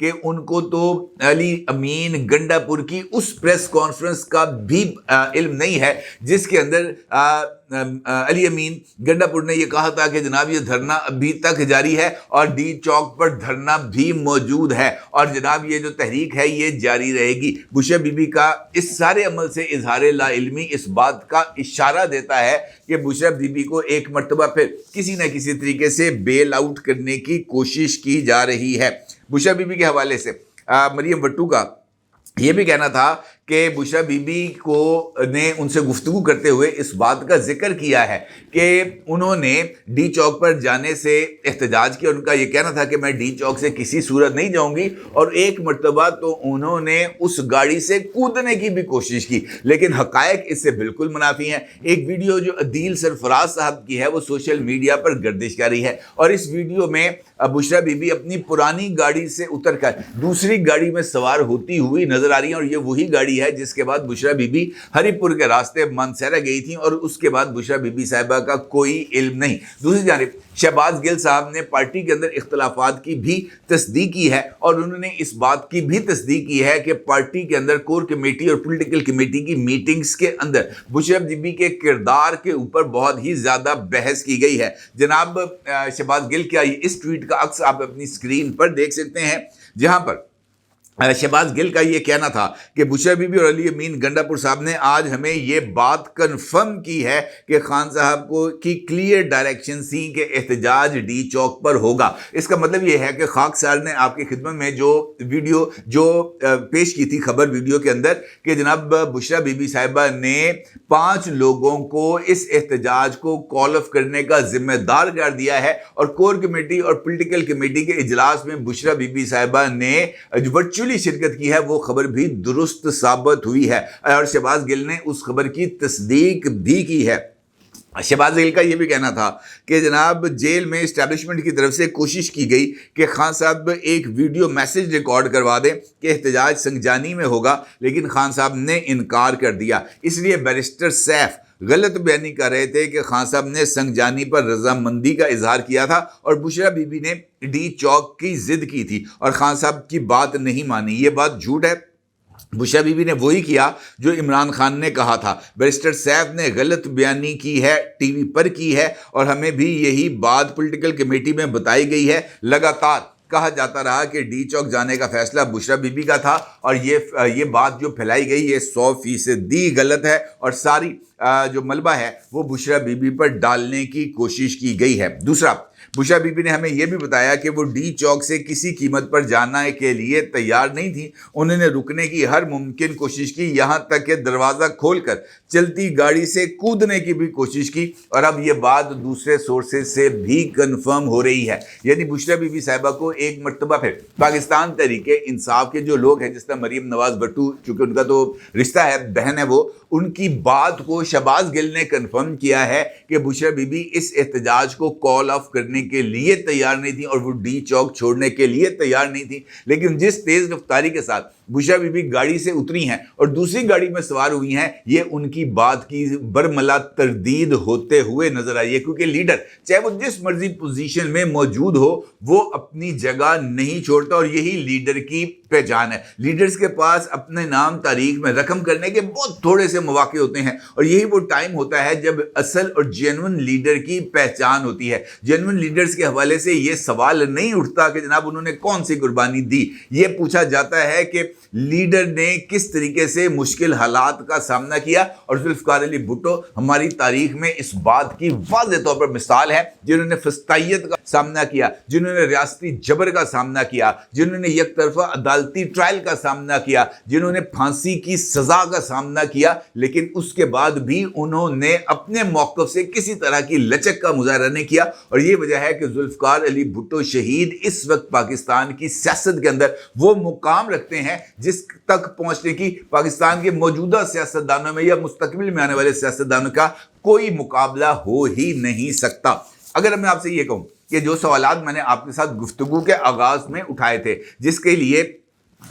کہ ان کو تو علی امین گنڈاپور کی اس پریس کانفرنس کا بھی علم نہیں ہے جس کے اندر علی امین گنڈاپور نے یہ کہا تھا کہ جناب یہ دھرنا ابھی تک جاری ہے اور ڈی چوک پر دھرنا بھی موجود ہے اور جناب یہ جو تحریک ہے یہ جاری رہے گی۔ بشرا بی بی کا اس سارے عمل سے اظہار لا علمی اس بات کا اشارہ دیتا ہے کہ بشرا بی بی کو ایک مرتبہ پھر کسی نہ کسی طریقے سے بیل آؤٹ کرنے کی کوشش کی جا رہی ہے۔ بشرا بی بی کے حوالے سے مریم وٹو کا یہ بھی کہنا تھا کہ بشرا بی بی کو نے ان سے گفتگو کرتے ہوئے اس بات کا ذکر کیا ہے کہ انہوں نے ڈی چوک پر جانے سے احتجاج کیا۔ ان کا یہ کہنا تھا کہ میں ڈی چوک سے کسی صورت نہیں جاؤں گی، اور ایک مرتبہ تو انہوں نے اس گاڑی سے کودنے کی بھی کوشش کی، لیکن حقائق اس سے بالکل منافی ہیں۔ ایک ویڈیو جو عدیل سرفراز صاحب کی ہے وہ سوشل میڈیا پر گردش کر رہی ہے، اور اس ویڈیو میں بشرا بی بی اپنی پرانی گاڑی سے اتر کر دوسری گاڑی میں سوار ہوتی ہوئی نظر آ رہی ہیں، اور یہ وہی گاڑی ہے جس کے بعد بشرا بی بی ہری پور کے راستے مانسہرہ گئی تھیں، اور اس کے بعد بشرا بی بی صاحبہ کا کوئی علم نہیں۔ دوسری جانب شہباز گل صاحب نے پارٹی کے اندر اختلافات کی بھی تصدیق کی ہے، اور انہوں نے اس بات کی بھی تصدیق کی ہے کہ پارٹی کے اندر کور کمیٹی اور پولیٹیکل کمیٹی کی میٹنگز کے اندر بشرا بی بی کے کردار کے اوپر بہت ہی زیادہ بحث کی گئی ہے۔ جناب شہباز گل کا اس ٹویٹ کا عکس آپ اپنی اسکرین پر دیکھ سکتے ہیں، جہاں پر شہباز گل کا یہ کہنا تھا کہ بشرا بی بی اور علی امین گنڈاپور صاحب نے آج ہمیں یہ بات کنفرم کی ہے کہ خان صاحب کو کی کلیئر ڈائریکشن تھی کہ احتجاج ڈی چوک پر ہوگا۔ اس کا مطلب یہ ہے کہ خاک سار نے آپ کی خدمت میں جو ویڈیو پیش کی تھی خبر ویڈیو کے اندر کہ جناب بشرا بی بی صاحبہ نے 5 لوگوں کو اس احتجاج کو کال آف کرنے کا ذمہ دار قرار دیا ہے، اور کور کمیٹی اور پولیٹیکل کمیٹی کے اجلاس میں بشرا بی بی صاحبہ نے ورچوئلی شرکت کی ہے، وہ خبر بھی درست ثابت ہوئی ہے، اور شہباز گل نے اس خبر کی تصدیق بھی کی ہے۔ شہباز گل کا یہ بھی کہنا تھا کہ جناب جیل میں اسٹیبلشمنٹ کی طرف سے کوشش کی گئی کہ خان صاحب ایک ویڈیو میسج ریکارڈ کروا دیں کہ احتجاج سنجانی میں ہوگا، لیکن خان صاحب نے انکار کر دیا۔ اس لیے بیرسٹر سیف غلط بیانی کر رہے تھے کہ خان صاحب نے سنجانی پر رضامندی کا اظہار کیا تھا، اور بشرا بی بی نے ڈی چوک کی ضد کی تھی اور خان صاحب کی بات نہیں مانی۔ یہ بات جھوٹ ہے۔ بشرا بی بی نے وہی کیا جو عمران خان نے کہا تھا۔ بیرسٹر سیف نے غلط بیانی کی ہے، ٹی وی پر کی ہے، اور ہمیں بھی یہی بات پولیٹیکل کمیٹی میں بتائی گئی ہے۔ لگاتار کہا جاتا رہا کہ ڈی چوک جانے کا فیصلہ بشرا بی بی کا تھا، اور یہ بات جو پھیلائی گئی یہ 100% غلط ہے، اور ساری جو ملبہ ہے وہ بشرا بی بی پر ڈالنے کی کوشش کی گئی ہے۔ دوسرا، بشرا بی بی نے ہمیں یہ بھی بتایا کہ وہ ڈی چوک سے کسی قیمت پر جانے کے لیے تیار نہیں تھی۔ انہوں نے رکنے کی ہر ممکن کوشش کی، یہاں تک کہ دروازہ کھول کر چلتی گاڑی سے کودنے کی بھی کوشش کی، اور اب یہ بات دوسرے سورسز سے بھی کنفرم ہو رہی ہے۔ یعنی بشرا بی بی صاحبہ کو ایک مرتبہ پھر پاکستان تحریک انصاف کے جو لوگ ہیں، جس طرح مریم نواز بھٹو، چونکہ ان کا تو رشتہ ہے، بہن ہے وہ، ان کی بات کو شہباز گل نے کنفرم کیا ہے کہ بشرا بی بی اس احتجاج کو کال آف کرنے کے لیے تیار نہیں تھی، اور وہ ڈی چوک چھوڑنے کے لیے تیار نہیں تھی۔ لیکن جس تیز رفتاری کے ساتھ بشرا بی بی گاڑی سے اتری ہیں اور دوسری گاڑی میں سوار ہوئی ہیں، یہ ان کی بات کی برملا تردید ہوتے ہوئے نظر آئی ہے، کیونکہ لیڈر چاہے وہ جس مرضی پوزیشن میں موجود ہو وہ اپنی جگہ نہیں چھوڑتا، اور یہی لیڈر کی پہچان ہے۔ لیڈرز کے پاس اپنے نام تاریخ میں رقم کرنے کے بہت تھوڑے سے مواقع ہوتے ہیں، اور یہی وہ ٹائم ہوتا ہے جب اصل اور جینون لیڈر کی پہچان ہوتی ہے۔ جینون لیڈرز کے حوالے سے یہ سوال نہیں اٹھتا کہ جناب انہوں نے کون سی قربانی دی، یہ پوچھا جاتا ہے کہ لیڈر نے کس طریقے سے مشکل حالات کا سامنا کیا۔ اور ذوالفقار علی بھٹو ہماری تاریخ میں اس بات کی واضح طور پر مثال ہے، جنہوں نے فسطائیت کا سامنا کیا، جنہوں نے ریاستی جبر کا سامنا کیا، جنہوں نے یک طرفہ عدالتی ٹرائل کا سامنا کیا، جنہوں نے پھانسی کی سزا کا سامنا کیا، لیکن اس کے بعد بھی انہوں نے اپنے موقف سے کسی طرح کی لچک کا مظاہرہ نہیں کیا۔ اور یہ وجہ ہے کہ ذوالفقار علی بھٹو شہید اس وقت پاکستان کی سیاست کے اندر وہ مقام رکھتے ہیں جس تک پہنچنے کی پاکستان کے موجودہ سیاستدانوں میں یا مستقبل میں آنے والے سیاستدانوں کا کوئی مقابلہ ہو ہی نہیں سکتا۔ اگر میں آپ سے یہ کہوں کہ جو سوالات میں نے آپ کے ساتھ گفتگو کے آغاز میں اٹھائے تھے، جس کے لیے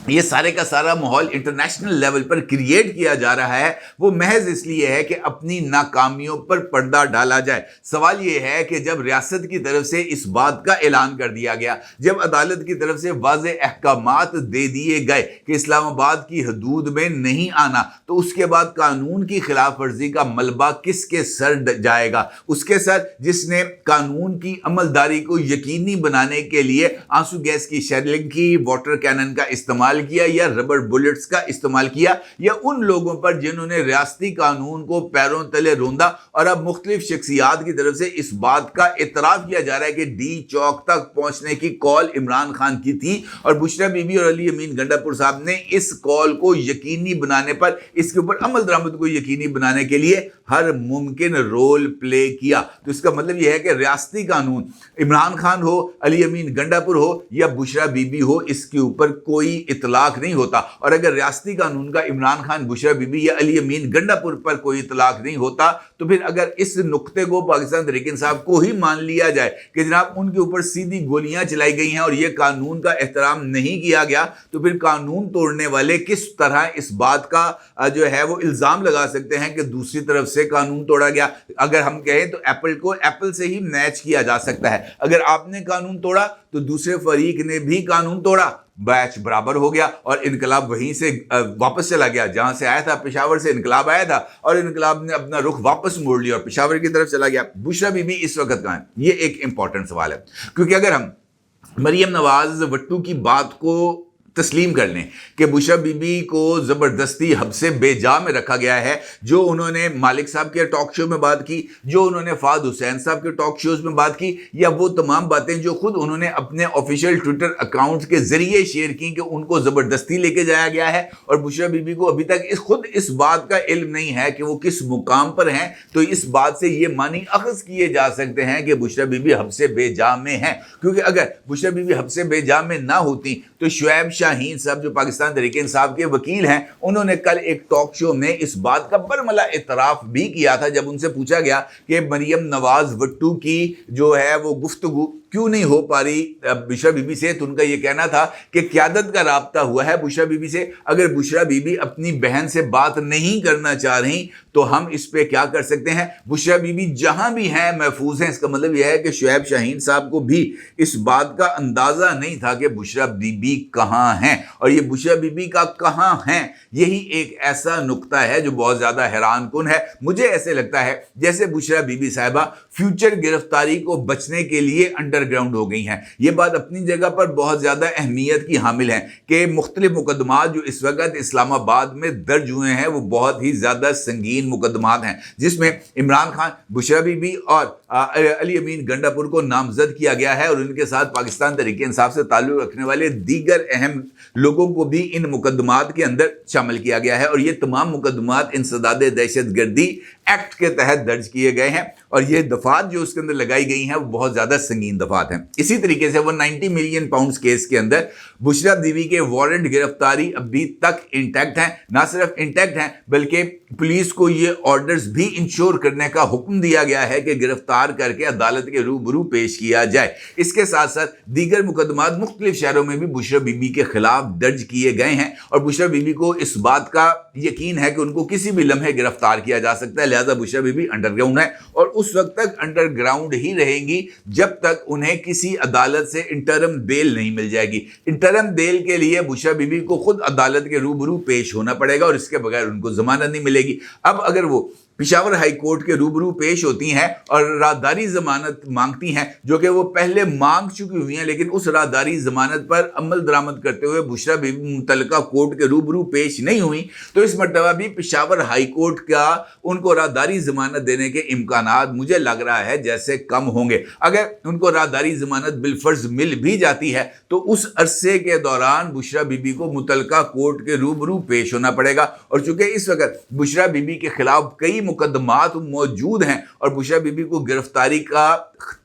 یہ سارے کا سارا ماحول انٹرنیشنل لیول پر کریٹ کیا جا رہا ہے وہ محض اس لیے ہے کہ اپنی ناکامیوں پر پردہ ڈالا جائے۔ سوال یہ ہے کہ جب ریاست کی طرف سے اس بات کا اعلان کر دیا گیا، جب عدالت کی طرف سے واضح احکامات دے دیے گئے کہ اسلام آباد کی حدود میں نہیں آنا، تو اس کے بعد قانون کی خلاف ورزی کا ملبہ کس کے سر جائے گا؟ اس کے سر جس نے قانون کی عملداری کو یقینی بنانے کے لیے آنسو گیس کی شیلنگ کی، واٹر کینن کا استعمال کیا یا ربڑ بلٹس کا استعمال کیا، یا ان لوگوں پر جنہوں نے ریاستی قانون کو پیروں تلے روندا۔ اور اب مختلف شخصیات کی طرف سے اس بات کا اعتراف کیا جا رہا ہے کہ ڈی چوک تک پہنچنے کی کال عمران خان کی تھی، اور بشرا بی بی اور علی امین گنڈا پور صاحب نے اس کال کو یقینی بنانے پر، اس کے اوپر عمل درآمد کو یقینی بنانے کے لیے ہر ممکن رول پلے کیا۔ تو اس کا مطلب یہ ہے کہ ریاستی قانون عمران خان ہو، علی امین گنڈا پور ہو یا بشرا بی بی ہو، اس کے اوپر کوئی اطلاق نہیں ہوتا۔ اور اگر ریاستی قانون کا عمران خان، بشرا بی بی یا علی امین گنڈا پور پر کوئی اطلاق نہیں ہوتا، تو پھر اگر اس نقطے کو پاکستان تحریک انصاف کو ہی مان لیا جائے کہ جناب ان کے اوپر سیدھی گولیاں چلائی گئی ہیں اور یہ قانون کا احترام نہیں کیا گیا، تو پھر قانون توڑنے والے کس طرح اس بات کا جو ہے وہ الزام لگا سکتے ہیں کہ دوسری طرف سے قانون توڑا گیا؟ اگر ہم کہیں تو ایپل کو ایپل سے ہی میچ کیا جا سکتا ہے۔ اگر آپ نے قانون توڑا تو دوسرے فریق نے بھی قانون توڑا، بیچ برابر ہو گیا، اور انقلاب وہیں سے واپس چلا گیا جہاں سے آیا تھا۔ پشاور سے انقلاب آیا تھا اور انقلاب نے اپنا رخ واپس موڑ لیا اور پشاور کی طرف چلا گیا۔ بشرا بی بی اس وقت کہاں ہے؟ یہ ایک امپورٹنٹ سوال ہے، کیونکہ اگر ہم مریم نواز وٹو کی بات کو تسلیم کر لیں کہ بشرا بی بی کو زبردستی حبس بے جا میں رکھا گیا ہے، جو انہوں نے مالک صاحب کے ٹاک شو میں بات کی، جو انہوں نے فہد حسین صاحب کے ٹاک شوز میں بات کی، یا وہ تمام باتیں جو خود انہوں نے اپنے آفیشیل ٹویٹر اکاؤنٹ کے ذریعے شیئر کی کہ ان کو زبردستی لے کے جایا گیا ہے، اور بشرا بی بی کو ابھی تک خود اس بات کا علم نہیں ہے کہ وہ کس مقام پر ہیں، تو اس بات سے یہ معنی اخذ کیے جا سکتے ہیں کہ بشرا بی بی حبس بے جا میں ہیں۔ کیونکہ اگر بشرا بی بی حبس بے جا میں نہ ہوتی تو شعیب شاہین صاحب جو پاکستان تحریک انصاف کے وکیل ہیں، انہوں نے کل ایک ٹاک شو میں اس بات کا برملا اعتراف بھی کیا تھا جب ان سے پوچھا گیا کہ مریم نواز وٹو کی جو ہے وہ گفتگو کیوں نہیں ہو پا رہی بشرا بی بی سے، تو ان کا یہ کہنا تھا کہ قیادت کا رابطہ ہوا ہے بشرا بی بی سے، اگر بشرا بی بی اپنی بہن سے بات نہیں کرنا چاہ رہی تو ہم اس پہ کیا کر سکتے ہیں؟ بشرا بی بی جہاں بھی ہیں محفوظ ہیں۔ اس کا مطلب یہ ہے کہ شعیب شاہین صاحب کو بھی اس بات کا اندازہ نہیں تھا کہ بشرا بی بی کہاں ہیں، اور یہ بشرا بی بی کا کہاں ہیں یہی ایک ایسا نقطہ ہے جو بہت زیادہ حیران کن ہے۔ مجھے ایسے لگتا ہے جیسے بشرا بی بی صاحبہ فیوچر گرفتاری کو بچنے کے لیے انڈر گراؤنڈ ہو گئی ہیں۔ یہ بات اپنی جگہ پر بہت زیادہ اہمیت کی حامل ہے کہ مختلف مقدمات جو اس وقت اسلام آباد میں درج ہوئے ہیں وہ بہت ہی زیادہ سنگین مقدمات ہیں، جس میں عمران خان، بشرا بی بی اور علی امین گنڈا پور کو نامزد کیا گیا ہے، اور ان کے ساتھ پاکستان تحریک انصاف سے تعلق رکھنے والے دیگر اہم لوگوں کو بھی ان مقدمات کے اندر شامل کیا گیا ہے، اور یہ تمام مقدمات انسداد دہشت گردی ایکٹ کے تحت درج کیے گئے ہیں، اور یہ دفعات جو اس کے اندر لگائی گئی ہیں وہ بہت زیادہ سنگین دفعات ہیں۔ اسی طریقے سے 190 ملین پاؤنڈز کیس کے اندر بشرا بی بی کے وارنٹ گرفتاری ابھی تک انٹیکٹ ہیں، نہ صرف انٹیکٹ ہیں بلکہ پولیس کو یہ آرڈرز بھی انشور کرنے کا حکم دیا گیا ہے کہ گرفتار کر کے عدالت کے روبرو پیش کیا جائے۔ اس کے ساتھ ساتھ دیگر مقدمات مختلف شہروں میں بھی بشرا بی بی کے خلاف درج کیے گئے ہیں، اور بشرا بی بی کو اس بات کا یقین ہے کہ ان کو کسی بھی لمحے گرفتار کیا جا سکتا ہے، لہذا بشرا بی بی انڈر گراؤنڈ ہے، اور اس وقت تک انڈر گراؤنڈ ہی رہیں گی جب تک انہیں کسی عدالت سے انٹرم بیل نہیں مل جائے گی۔ انٹرم بیل کے لیے بشرا بی بی کو خود عدالت کے روبرو پیش ہونا پڑے گا، اور اس کے بغیر ان کو ضمانت نہیں ملے گی۔ اب اگر وہ پشاور ہائی کورٹ کے روبرو پیش ہوتی ہیں اور رازداری ضمانت مانگتی ہیں، جو کہ وہ پہلے مانگ چکی ہوئی ہیں، لیکن اس رازداری ضمانت پر عمل درآمد کرتے ہوئے بشرا بی بی متعلقہ کورٹ کے روبرو پیش نہیں ہوئی، تو اس مرتبہ بھی پشاور ہائی کورٹ کا ان کو رازداری ضمانت دینے کے امکانات مجھے لگ رہا ہے جیسے کم ہوں گے۔ اگر ان کو رازداری ضمانت بالفرض مل بھی جاتی ہے تو اس عرصے کے دوران بشرا بی بی کو متعلقہ کورٹ کے روبرو پیش ہونا پڑے گا، اور چونکہ اس وقت بشرا بی بی کے خلاف کئی مقدمات موجود ہیں اور بشرا بی بی کو گرفتاری کا